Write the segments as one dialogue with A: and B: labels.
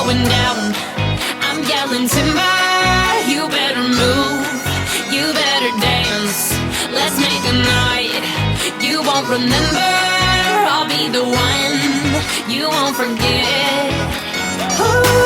A: going down. I'm yelling timber, you better move, you better dance. Let's make a night you won't remember. I'll be the one you won't forget. Ooh.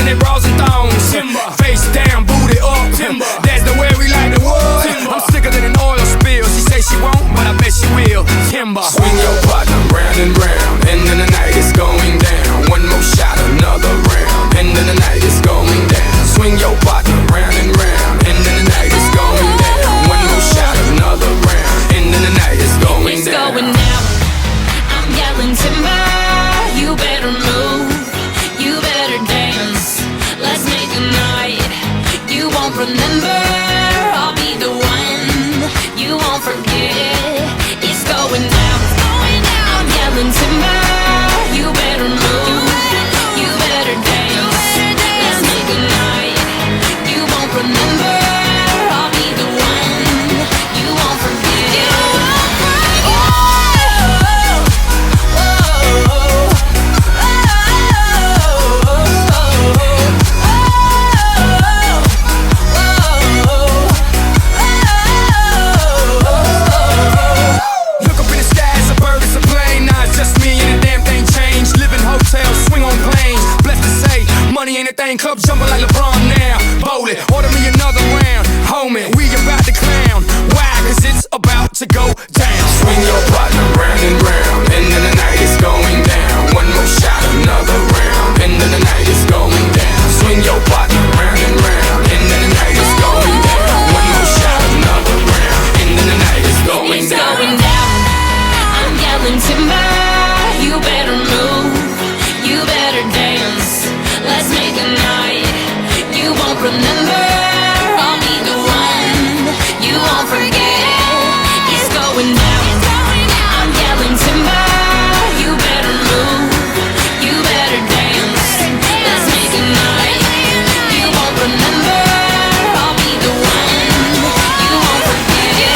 B: Their bras and thongs, timber. Face down, booty up, timber. That's the way we like the wood. Timber. I'm sicker than an oil spill. She say she won't, but I bet she will. Timber. Swing your partner round and round, and then the night is going down. One more shot, another round, and then the night is going down. Swing your partner round and round, and then the night is going down. One more shot, another round, and then the night is going down.
A: It's going down. I'm yelling timber, you better move, you better dance. Let's make a night you won't remember. I'll be the one you won't forget. It's going down. I'm yelling timber, you better move, you better dance. Let's make a night you won't remember. I'll be the one you won't forget.
B: Money ain't a thing, club jumping like LeBron now. Bowling, order me another round. Homie, we about to clown. Why? Cause it's about to go down. Swing your partner round and round, and then the night is going down. One more shot, another round, and then the night is going down. Swing your partner round and round, and then the night is going down. One more shot, another round, and then the night is going down.
A: It's going down. I'm yelling timber, you better move, you better dance. Let's make a night you won't remember. I'll be the one you won't forget. It's going down. I'm yelling timber, you better move, you better dance. Let's make a night you won't remember. I'll be the one you won't forget.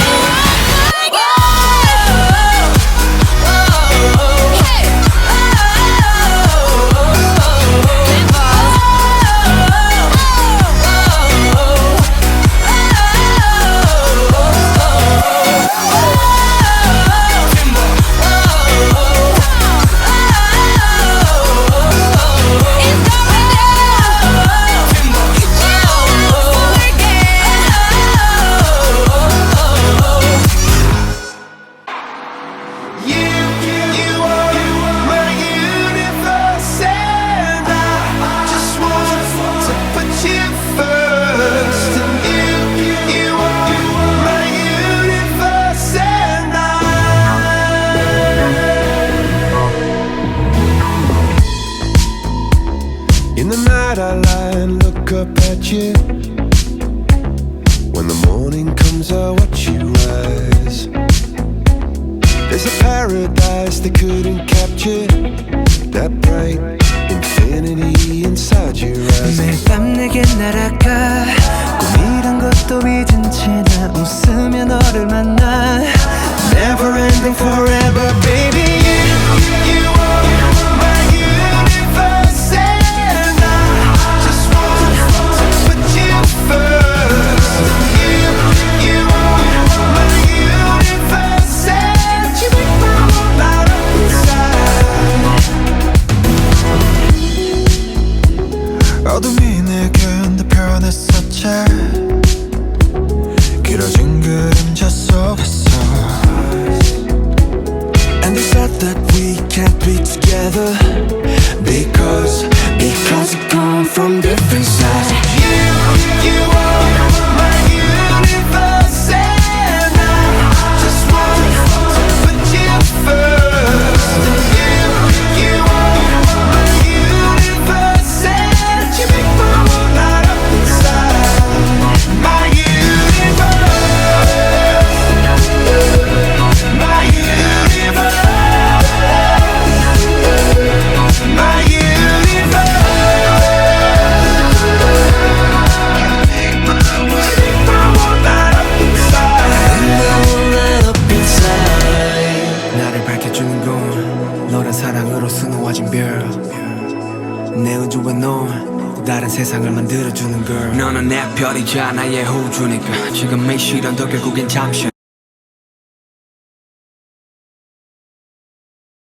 C: In the night I lie and look up at you. When the morning comes I watch you rise. There's a paradise they couldn't capture, that bright infinity inside your eyes.
D: 매일 밤 내게 날아가 꿈이란 것도 잊은 채 나 웃으며 너를 만나. Never ending forever baby. You are my universe and I just want to put you first. You are my universe and you make my world light up inside. 어둠이 내겐 더 변했었지. 길어진 그림자 속에서. And they said that we can't be together because we come from different sides. You are my universe and I just want to put you first. You are my universe and you make my world light up inside. My universe, my universe. 넌 또 다른 세상을 만들어주는 girl. 너는 내 별이자 나의 호주니까 지금 이 시련도 결국엔 잠시